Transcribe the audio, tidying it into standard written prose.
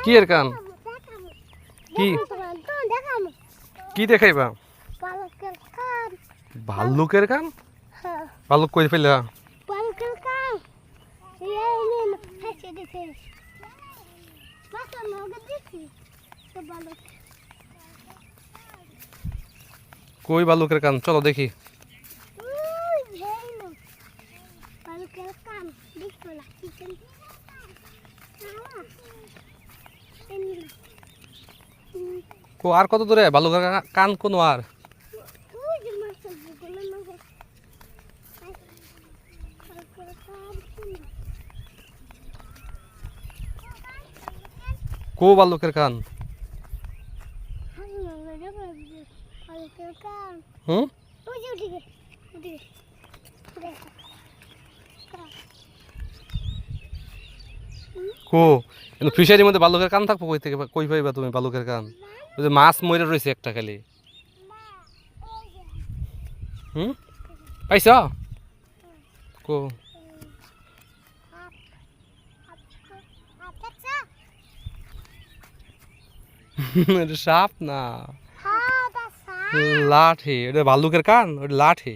কি এর কান কি কি দেখাইবা ভাল্লুকের কান ভাল্লুক কই ফেলা কই ভাল্লুকের কান চলো দেখি কো আর কত দূরে ভাল্লুকের কান কোন আর কো ভাল্লুকের কান হুম কো কিন্তু ফিশারির মধ্যে ভাল্লুকের কান থাকবো কই থেকে কই পাইবা তুমি ভাল্লুকের কান ওই যে মাছ মরে রয়েছে একটা খালি হুম পাইছ কো এটা সাপ না লাঠি এটা ভাল্লুকের কান ওটা লাঠি